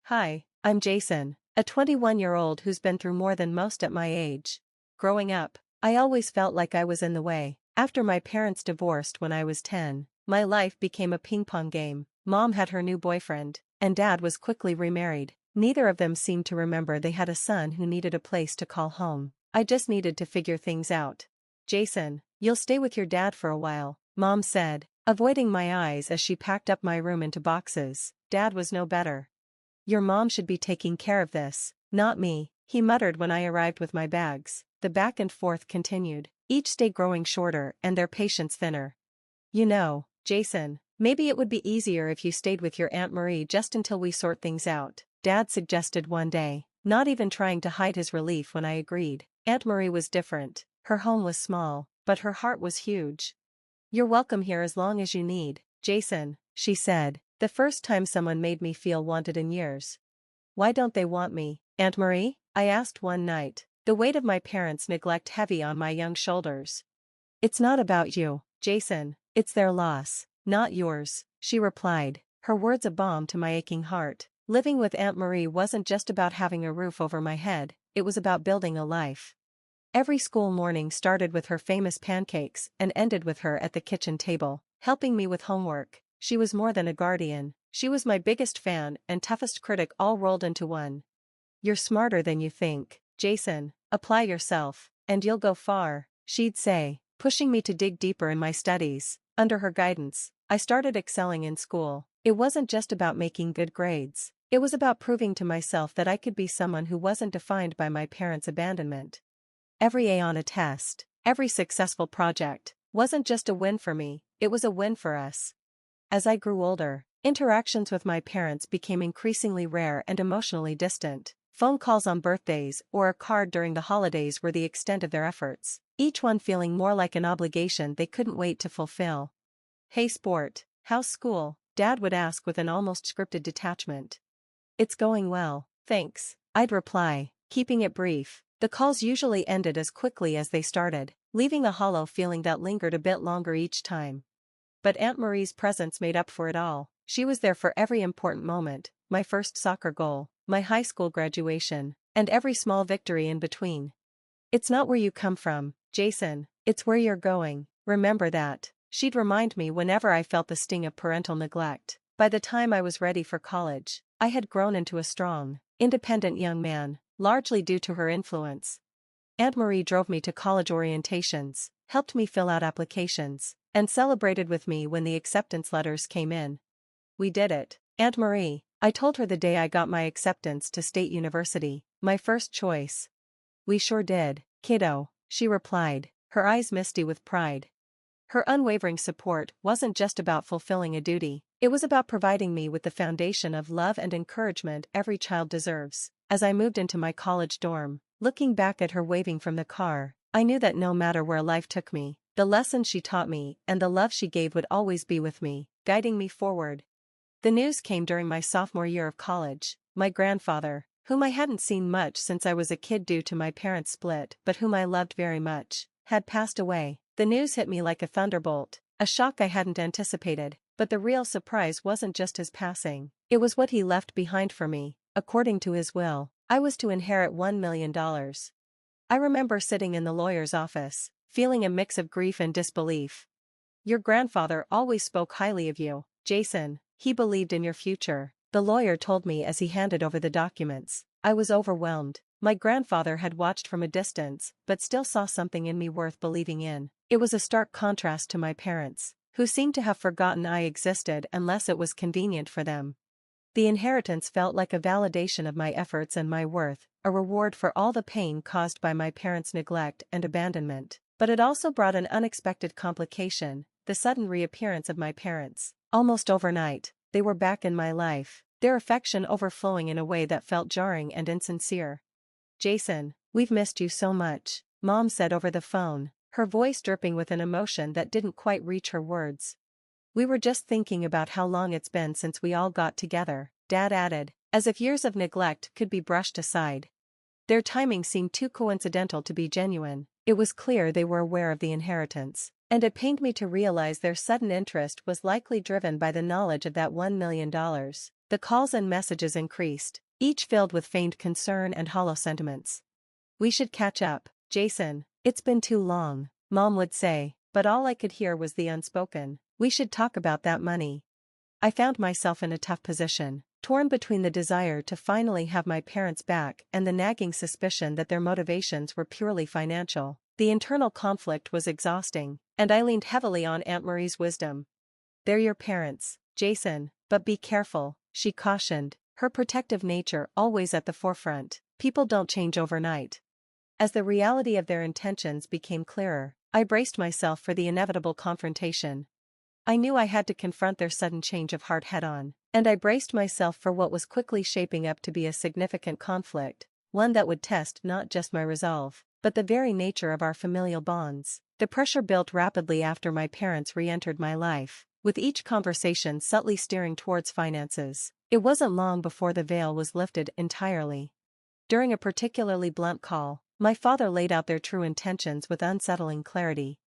Hi, I'm Jason, a 21-year-old who's been through more than most at my age. Growing up, I always felt like I was in the way. After my parents divorced when I was 10, my life became a ping-pong game. Mom had her new boyfriend, and Dad was quickly remarried. Neither of them seemed to remember they had a son who needed a place to call home. I just needed to figure things out. Jason, you'll stay with your dad for a while, Mom said, avoiding my eyes as she packed up my room into boxes. Dad was no better. Your mom should be taking care of this, not me, he muttered when I arrived with my bags. The back and forth continued, each day growing shorter and their patience thinner. You know, Jason, maybe it would be easier if you stayed with your Aunt Marie just until we sort things out, Dad suggested one day, not even trying to hide his relief when I agreed. Aunt Marie was different. Her home was small, but her heart was huge. You're welcome here as long as you need, Jason, she said. The first time someone made me feel wanted in years. Why don't they want me, Aunt Marie? I asked one night, the weight of my parents' neglect heavy on my young shoulders. It's not about you, Jason, it's their loss, not yours, she replied, her words a balm to my aching heart. Living with Aunt Marie wasn't just about having a roof over my head, it was about building a life. Every school morning started with her famous pancakes and ended with her at the kitchen table, helping me with homework. She was more than a guardian, she was my biggest fan and toughest critic all rolled into one. You're smarter than you think, Jason, apply yourself, and you'll go far, she'd say, pushing me to dig deeper in my studies. Under her guidance, I started excelling in school. It wasn't just about making good grades, it was about proving to myself that I could be someone who wasn't defined by my parents' abandonment. Every A on a test, every successful project, wasn't just a win for me, it was a win for us. As I grew older, interactions with my parents became increasingly rare and emotionally distant. Phone calls on birthdays or a card during the holidays were the extent of their efforts, each one feeling more like an obligation they couldn't wait to fulfill. Hey sport, how's school? Dad would ask with an almost scripted detachment. It's going well, thanks, I'd reply, keeping it brief. The calls usually ended as quickly as they started, leaving a hollow feeling that lingered a bit longer each time. But Aunt Marie's presence made up for it all. She was there for every important moment, my first soccer goal, my high school graduation, and every small victory in between. It's not where you come from, Jason, it's where you're going, remember that, she'd remind me whenever I felt the sting of parental neglect. By the time I was ready for college, I had grown into a strong, independent young man, largely due to her influence. Aunt Marie drove me to college orientations, helped me fill out applications, and celebrated with me when the acceptance letters came in. We did it, Aunt Marie, I told her the day I got my acceptance to State University, my first choice. We sure did, kiddo, she replied, her eyes misty with pride. Her unwavering support wasn't just about fulfilling a duty, it was about providing me with the foundation of love and encouragement every child deserves. As I moved into my college dorm, looking back at her waving from the car, I knew that no matter where life took me, the lessons she taught me and the love she gave would always be with me, guiding me forward. The news came during my sophomore year of college. My grandfather, whom I hadn't seen much since I was a kid due to my parents' split but whom I loved very much, had passed away. The news hit me like a thunderbolt, a shock I hadn't anticipated, but the real surprise wasn't just his passing, it was what he left behind for me. According to his will, I was to inherit $1 million. I remember sitting in the lawyer's office, feeling a mix of grief and disbelief. Your grandfather always spoke highly of you, Jason, he believed in your future, the lawyer told me as he handed over the documents. I was overwhelmed. My grandfather had watched from a distance, but still saw something in me worth believing in. It was a stark contrast to my parents, who seemed to have forgotten I existed unless it was convenient for them. The inheritance felt like a validation of my efforts and my worth, a reward for all the pain caused by my parents' neglect and abandonment. But it also brought an unexpected complication, the sudden reappearance of my parents. Almost overnight, they were back in my life, their affection overflowing in a way that felt jarring and insincere. Jason, we've missed you so much, Mom said over the phone, her voice dripping with an emotion that didn't quite reach her words. We were just thinking about how long it's been since we all got together, Dad added, as if years of neglect could be brushed aside. Their timing seemed too coincidental to be genuine. It was clear they were aware of the inheritance, and it pained me to realize their sudden interest was likely driven by the knowledge of that $1 million. The calls and messages increased, each filled with feigned concern and hollow sentiments. "We should catch up, Jason. It's been too long," Mom would say, but all I could hear was the unspoken, "We should talk about that money." I found myself in a tough position, torn between the desire to finally have my parents back and the nagging suspicion that their motivations were purely financial. The internal conflict was exhausting, and I leaned heavily on Aunt Marie's wisdom. "They're your parents, Jason, but be careful," she cautioned, her protective nature always at the forefront. "People don't change overnight." As the reality of their intentions became clearer, I braced myself for the inevitable confrontation. I knew I had to confront their sudden change of heart head-on, and I braced myself for what was quickly shaping up to be a significant conflict, one that would test not just my resolve, but the very nature of our familial bonds. The pressure built rapidly after my parents re-entered my life, with each conversation subtly steering towards finances. It wasn't long before the veil was lifted entirely. During a particularly blunt call, my father laid out their true intentions with unsettling clarity.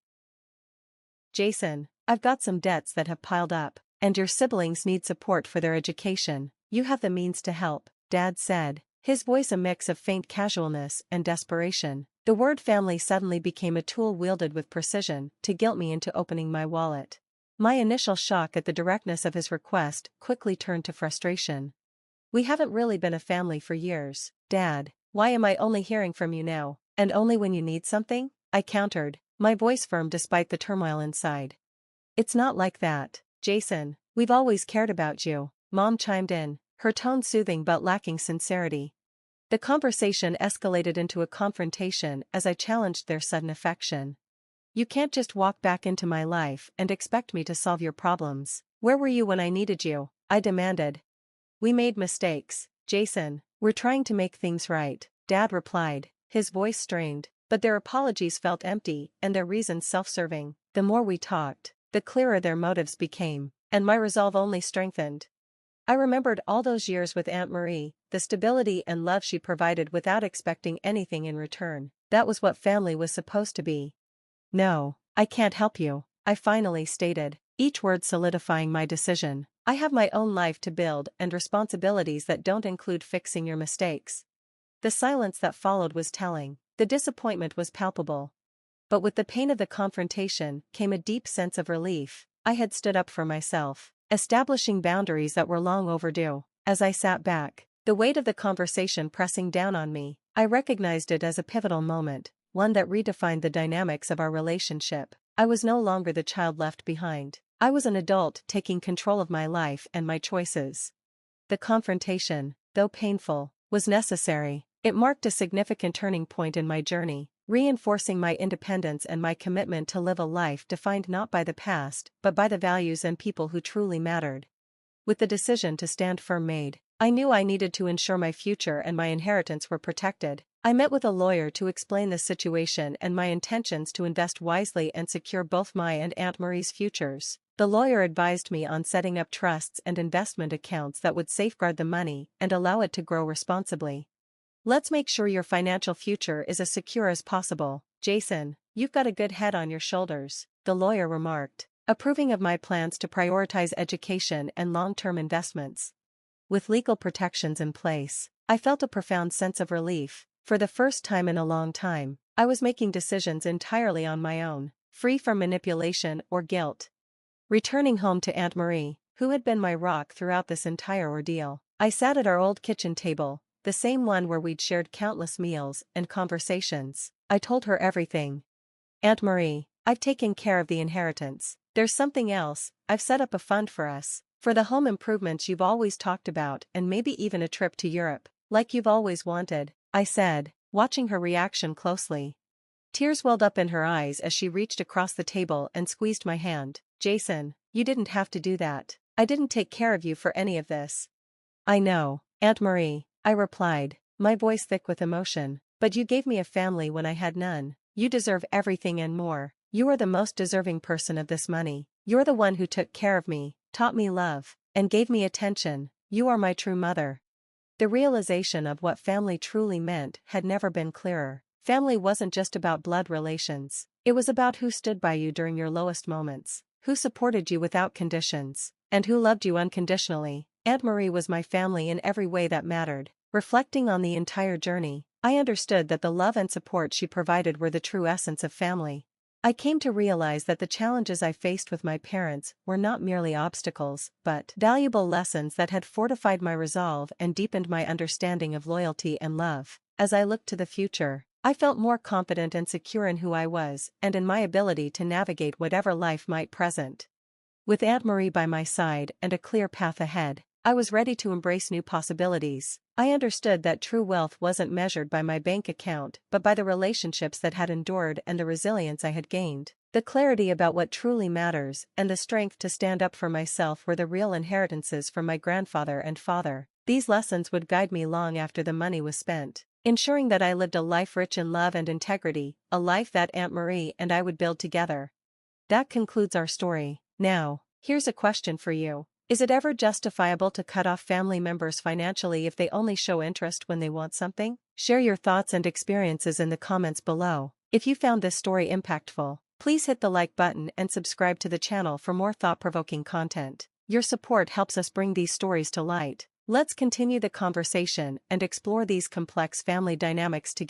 "Jason, I've got some debts that have piled up, and your siblings need support for their education. You have the means to help," Dad said, his voice a mix of faint casualness and desperation. The word family suddenly became a tool wielded with precision to guilt me into opening my wallet. My initial shock at the directness of his request quickly turned to frustration. "We haven't really been a family for years, Dad. Why am I only hearing from you now, and only when you need something?" I countered, my voice firm despite the turmoil inside. "It's not like that, Jason. We've always cared about you," Mom chimed in, her tone soothing but lacking sincerity. The conversation escalated into a confrontation as I challenged their sudden affection. "You can't just walk back into my life and expect me to solve your problems. Where were you when I needed you?" I demanded. "We made mistakes, Jason. We're trying to make things right," Dad replied, his voice strained, but their apologies felt empty and their reasons self-serving. The more we talked, the clearer their motives became, and my resolve only strengthened. I remembered all those years with Aunt Marie, the stability and love she provided without expecting anything in return. That was what family was supposed to be. "No, I can't help you," I finally stated, each word solidifying my decision. "I have my own life to build and responsibilities that don't include fixing your mistakes." The silence that followed was telling. The disappointment was palpable. But with the pain of the confrontation came a deep sense of relief. I had stood up for myself, establishing boundaries that were long overdue. As I sat back, the weight of the conversation pressing down on me, I recognized it as a pivotal moment, one that redefined the dynamics of our relationship. I was no longer the child left behind. I was an adult taking control of my life and my choices. The confrontation, though painful, was necessary. It marked a significant turning point in my journey, reinforcing my independence and my commitment to live a life defined not by the past, but by the values and people who truly mattered. With the decision to stand firm made, I knew I needed to ensure my future and my inheritance were protected. I met with a lawyer to explain the situation and my intentions to invest wisely and secure both my and Aunt Marie's futures. The lawyer advised me on setting up trusts and investment accounts that would safeguard the money and allow it to grow responsibly. "Let's make sure your financial future is as secure as possible, Jason. You've got a good head on your shoulders," the lawyer remarked, approving of my plans to prioritize education and long-term investments. With legal protections in place, I felt a profound sense of relief. For the first time in a long time, I was making decisions entirely on my own, free from manipulation or guilt. Returning home to Aunt Marie, who had been my rock throughout this entire ordeal, I sat at our old kitchen table, the same one where we'd shared countless meals and conversations. I told her everything. "Aunt Marie, I've taken care of the inheritance. There's something else. I've set up a fund for us, for the home improvements you've always talked about and maybe even a trip to Europe, like you've always wanted," I said, watching her reaction closely. Tears welled up in her eyes as she reached across the table and squeezed my hand. "Jason, you didn't have to do that. I didn't take care of you for any of this." "I know, Aunt Marie," I replied, my voice thick with emotion, "but you gave me a family when I had none. You deserve everything and more. You are the most deserving person of this money. You're the one who took care of me, taught me love, and gave me attention. You are my true mother." The realization of what family truly meant had never been clearer. Family wasn't just about blood relations. It was about who stood by you during your lowest moments, who supported you without conditions, and who loved you unconditionally. Aunt Marie was my family in every way that mattered. Reflecting on the entire journey, I understood that the love and support she provided were the true essence of family. I came to realize that the challenges I faced with my parents were not merely obstacles, but valuable lessons that had fortified my resolve and deepened my understanding of loyalty and love. As I looked to the future, I felt more confident and secure in who I was and in my ability to navigate whatever life might present. With Aunt Marie by my side and a clear path ahead, I was ready to embrace new possibilities. I understood that true wealth wasn't measured by my bank account but by the relationships that had endured and the resilience I had gained. The clarity about what truly matters and the strength to stand up for myself were the real inheritances from my grandfather and father. These lessons would guide me long after the money was spent, ensuring that I lived a life rich in love and integrity, a life that Aunt Marie and I would build together. That concludes our story. Now, here's a question for you. Is it ever justifiable to cut off family members financially if they only show interest when they want something? Share your thoughts and experiences in the comments below. If you found this story impactful, please hit the like button and subscribe to the channel for more thought-provoking content. Your support helps us bring these stories to light. Let's continue the conversation and explore these complex family dynamics together.